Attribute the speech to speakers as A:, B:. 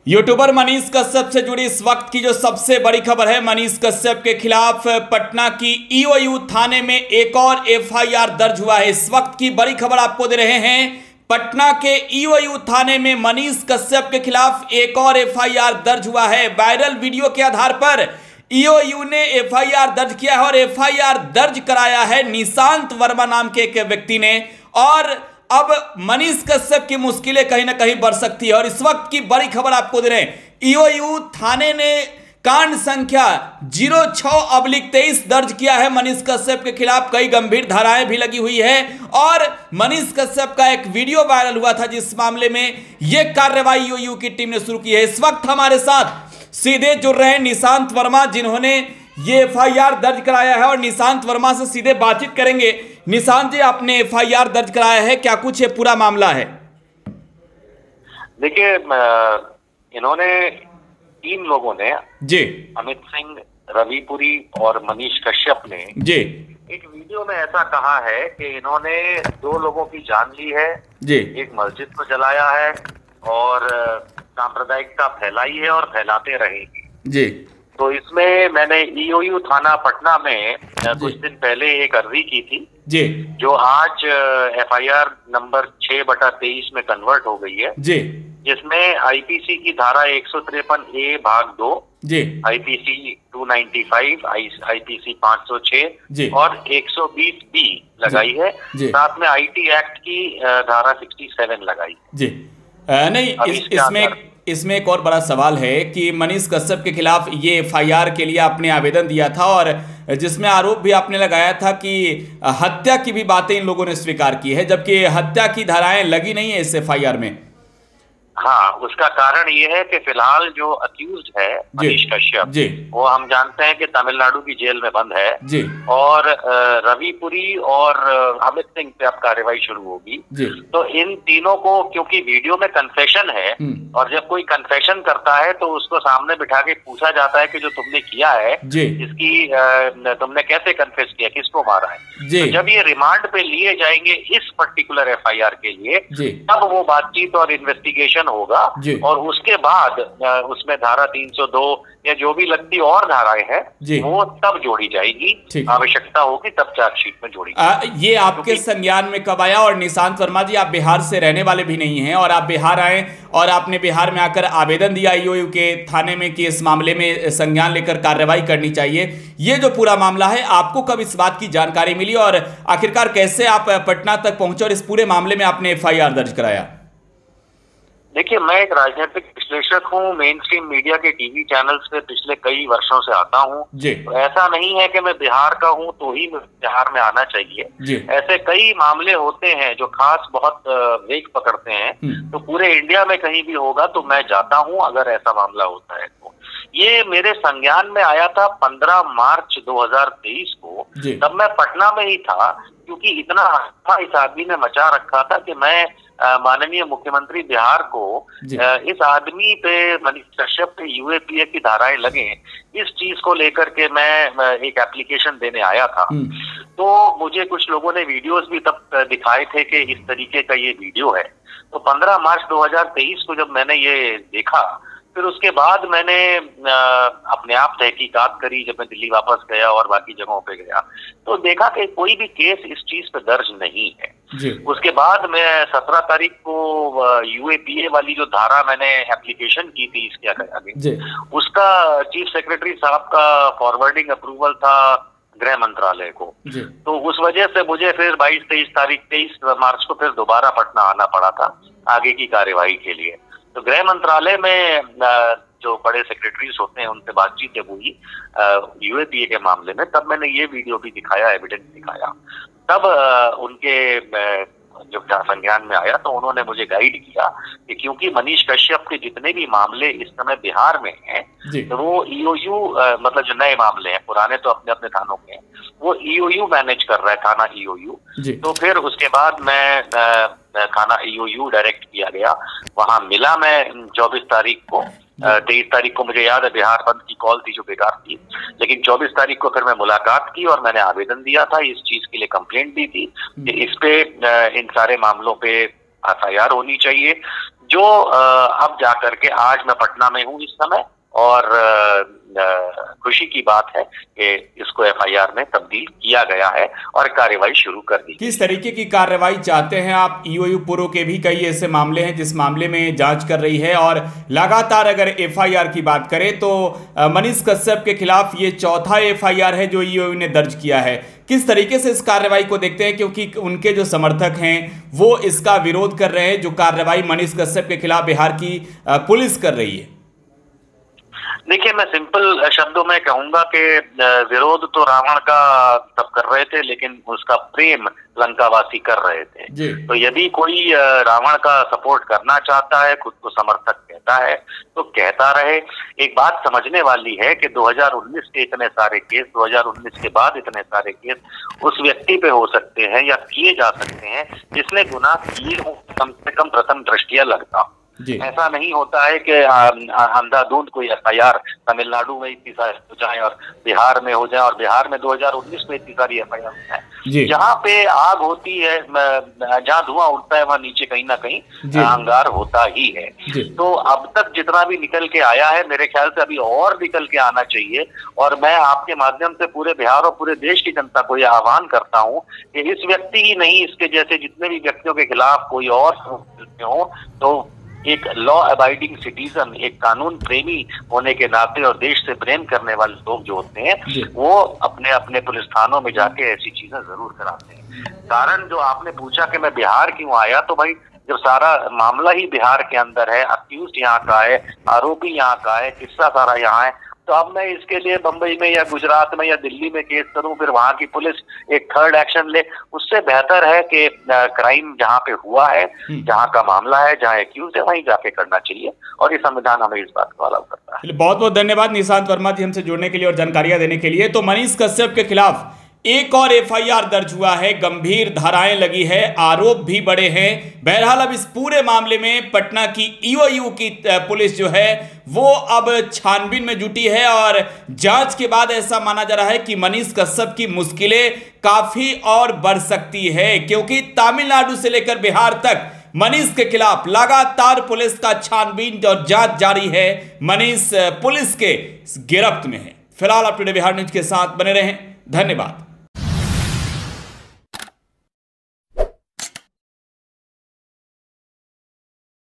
A: YouTuber Manish Kashyap से जुड़ी इस वक्त की जो सबसे बड़ी खबर है, मनीष कश्यप के खिलाफ पटना की ईओयू थाने में एक और एफआईआर दर्ज हुआ है। इस वक्त की बड़ी खबर आपको दे रहे हैं। पटना के ईओयू थाने में मनीष कश्यप के खिलाफ एक और एफआईआर दर्ज हुआ है। वायरल वीडियो के आधार पर ईओयू ने एफआईआर दर्ज किया है और एफआईआर दर्ज कराया है निशांत वर्मा नाम के एक व्यक्ति ने। और अब मनीष कश्यप की मुश्किलें कहीं ना कहीं बढ़ सकती है। और इस वक्त की बड़ी खबर आपको दे रहे हैं, ईओयू थाने ने कांड संख्या 06/23 दर्ज किया है मनीष कश्यप के खिलाफ। कई गंभीर धाराएं भी लगी हुई है और मनीष कश्यप का एक वीडियो वायरल हुआ था जिस मामले में यह कार्रवाई ईओयू की टीम ने शुरू की है। इस वक्त हमारे साथ सीधे जुड़ रहे हैं निशांत वर्मा, जिन्होंने ये एफआईआर दर्ज कराया है और निशांत वर्मा से सीधे बातचीत करेंगे। निशांत जी, आपने एफआईआर दर्ज कराया है, क्या कुछ ये पूरा मामला है?
B: देखिए, इन्होंने 3 लोगों ने
A: जी,
B: अमित सिंह, रविपुरी और मनीष कश्यप ने
A: जी
B: एक वीडियो में ऐसा कहा है कि इन्होंने 2 लोगों की जान ली है
A: जी,
B: एक मस्जिद को जलाया है और सांप्रदायिकता फैलाई है और फैलाते रहेंगे
A: जी।
B: तो इसमें मैंने ईओयू थाना पटना में कुछ दिन पहले एक अर्जी की थी
A: जी,
B: जो आज एफआईआर नंबर 6/23 में कन्वर्ट हो गई है
A: जी,
B: जिसमें आईपीसी की धारा 153A भाग 2,
A: जी,
B: आईपीसी 295, आईपीसी 506
A: जी
B: और 120B लगाई है। साथ में आईटी एक्ट की धारा 67 लगाई
A: जी। नहीं, इसमें एक और बड़ा सवाल है कि मनीष कश्यप के खिलाफ ये एफआईआर के लिए आपने आवेदन दिया था और जिसमें आरोप भी आपने लगाया था कि हत्या की भी बातें इन लोगों ने स्वीकार की है, जबकि हत्या की धाराएं लगी नहीं है इस एफआईआर में।
B: हाँ, उसका कारण ये है कि फिलहाल जो अक्यूज्ड है मनीष कश्यप, वो हम जानते हैं कि तमिलनाडु की जेल में बंद है
A: जी।
B: और रविपुरी और अमित सिंह पे अब कार्रवाई शुरू होगी। तो इन तीनों को, क्योंकि वीडियो में कन्फेशन है और जब कोई कन्फेशन करता है तो उसको सामने बिठा के पूछा जाता है कि जो तुमने किया है इसकी तुमने कैसे कन्फेस किया, किसको मारा है। तो जब ये रिमांड पे लिए जाएंगे इस पर्टिकुलर एफआईआर के लिए, तब वो बातचीत और इन्वेस्टिगेशन होगा और उसके बाद उसमें धारा 302 या जो भी लगती और धाराएं हैं वो तब जोड़ी जाएगी, आवश्यकता होगी तब चार्जशीट में जोड़ी जाएगी।
A: ये आपके संज्ञान में कब आया? और निशांत वर्मा जी, आप बिहार से रहने वाले भी नहीं हैं और आप बिहार आए और आपने बिहार में आकर आवेदन दिया ईओयू के थाने में कि इस मामले में संज्ञान लेकर कार्रवाई करनी चाहिए। ये जो पूरा मामला है, आपको कब इस बात की जानकारी मिली और आखिरकार कैसे आप पटना तक पहुंचे और इस पूरे मामले में आपने एफआईआर दर्ज कराया?
B: देखिए, मैं एक राजनीतिक विश्लेषक हूँ, मेन स्ट्रीम मीडिया के टीवी चैनल्स पे पिछले कई वर्षों से आता हूँ। तो ऐसा नहीं है कि मैं बिहार का हूँ तो ही बिहार में आना चाहिए। ऐसे कई मामले होते हैं जो खास बहुत वेग पकड़ते हैं, तो पूरे इंडिया में कहीं भी होगा तो मैं जाता हूँ अगर ऐसा मामला होता है तो। ये मेरे संज्ञान में आया था 15 मार्च 2023 को, तब मैं पटना में ही था, क्योंकि इतना हंगामा इस आदमी ने मचा रखा था कि मैं माननीय मुख्यमंत्री बिहार को इस आदमी पे, मनीष कश्यप पे यूएपीए की धाराएं लगे, इस चीज को लेकर के मैं एक एप्लीकेशन देने आया था। तो मुझे कुछ लोगों ने वीडियोस भी तब दिखाए थे कि इस तरीके का ये वीडियो है। तो 15 मार्च 2023 को जब मैंने ये देखा, फिर उसके बाद मैंने अपने आप तहकीकात करी। जब मैं दिल्ली वापस गया और बाकी जगहों पे गया तो देखा कि कोई भी केस इस चीज पे दर्ज नहीं है। उसके बाद मैं 17 तारीख को यूएपीए वाली जो धारा मैंने एप्लीकेशन की थी इसके आगे, उसका चीफ सेक्रेटरी साहब का फॉरवर्डिंग अप्रूवल था गृह मंत्रालय को। तो उस वजह से मुझे फिर 23 मार्च को फिर दोबारा पटना आना पड़ा था आगे की कार्यवाही के लिए। तो गृह मंत्रालय में जो बड़े सेक्रेटरीज होते हैं उनसे बातचीत जब हुई यूएपीए के मामले में, तब मैंने ये वीडियो भी दिखाया, एविडेंस दिखाया। तब उनके जब संज्ञान में आया तो उन्होंने मुझे गाइड किया कि क्योंकि मनीष कश्यप के जितने भी मामले इस समय बिहार में हैं, तो वो ईओयू मतलब जो नए मामले हैं, पुराने तो अपने अपने थानों के हैं, वो ईओयू मैनेज कर रहा है, थाना ईओयू। तो फिर उसके बाद मैं थाना ईओयू डायरेक्ट किया गया, वहां मिला मैं 24 तारीख को। 23 तारीख को मुझे याद है बिहार बंद की कॉल थी जो बेकार थी, लेकिन 24 तारीख को फिर मैं मुलाकात की और मैंने आवेदन दिया था, इस चीज के लिए कंप्लेंट दी थी कि इस पे इन सारे मामलों पे एफआईआर होनी चाहिए। जो अब जाकर के आज मैं पटना में हूँ इस समय, और खुशी की बात है कि इसको एफआईआर में तब्दील किया गया है और कार्रवाई शुरू कर दी।
A: किस तरीके की कार्रवाई चाहते हैं आप? ईओयू पूर्व के भी कई ऐसे मामले हैं जिस मामले में जांच कर रही है, और लगातार अगर एफआईआर की बात करें तो मनीष कश्यप के खिलाफ ये चौथा एफआईआर है जो ईओयू ने दर्ज किया है। किस तरीके से इस कार्रवाई को देखते हैं, क्योंकि उनके जो समर्थक हैं वो इसका विरोध कर रहे हैं जो कार्रवाई मनीष कश्यप के खिलाफ बिहार की पुलिस कर रही है?
B: देखिए, मैं सिंपल शब्दों में कहूंगा कि विरोध तो रावण का सब कर रहे थे, लेकिन उसका प्रेम लंकावासी कर रहे थे। तो यदि कोई रावण का सपोर्ट करना चाहता है, खुद को समर्थक कहता है, तो कहता रहे। एक बात समझने वाली है कि 2019 के इतने सारे केस, 2019 के बाद इतने सारे केस उस व्यक्ति पे हो सकते हैं या किए जा सकते हैं जिसने गुनाह किए हो, कम से कम प्रथम दृष्टिया लगता। ऐसा नहीं होता है कि अंधाधुंध कोई एफआईआर तमिलनाडु में इतनी सारी हो जाए और बिहार में हो जाए, और बिहार में 2019 में इतनी सारी एफआईआर हो जाए। जहाँ पे आग होती है, जहाँ धुआं उठता है, वहाँ नीचे कहीं ना कहीं अंगार होता ही है। तो अब तक जितना भी निकल के आया है, मेरे ख्याल से अभी और निकल के आना चाहिए। और मैं आपके माध्यम से पूरे बिहार और पूरे देश की जनता को यह आह्वान करता हूँ कि इस व्यक्ति ही नहीं, इसके जैसे जितने भी व्यक्तियों के खिलाफ कोई और हो, तो एक लॉ अबाइडिंग सिटीजन, एक कानून प्रेमी होने के नाते और देश से प्रेम करने वाले लोग जो होते हैं, वो अपने अपने पुलिस थानों में जाके ऐसी चीजें जरूर कराते हैं। कारण जो आपने पूछा कि मैं बिहार क्यों आया, तो भाई जब सारा मामला ही बिहार के अंदर है, अक्यूज्ड यहाँ का है, आरोपी यहाँ का है, किस्सा सारा यहाँ है, तो अब मैं इसके लिए बंबई में या गुजरात में या दिल्ली में केस करूं, फिर वहां की पुलिस एक थर्ड एक्शन ले। उससे बेहतर है कि क्राइम जहां पे हुआ है, जहां का मामला है, जहां एक्यूज है, वहीं जाके करना चाहिए, और ये संविधान हमें इस बात को अलाउ करता है।
A: बहुत बहुत धन्यवाद निशांत वर्मा जी हमसे जुड़ने के लिए और जानकारियां देने के लिए। तो मनीष कश्यप के खिलाफ एक और एफआईआर दर्ज हुआ है, गंभीर धाराएं लगी है, आरोप भी बड़े हैं। बहरहाल अब इस पूरे मामले में पटना की ईओयू की पुलिस जो है वो अब छानबीन में जुटी है, और जांच के बाद ऐसा माना जा रहा है कि मनीष कश्यप की मुश्किलें काफी और बढ़ सकती है, क्योंकि तमिलनाडु से लेकर बिहार तक मनीष के खिलाफ लगातार पुलिस का छानबीन और जांच जारी है। मनीष पुलिस के गिरफ्त में है। फिलहाल आप टुडे बिहार न्यूज के साथ बने रहें। धन्यवाद।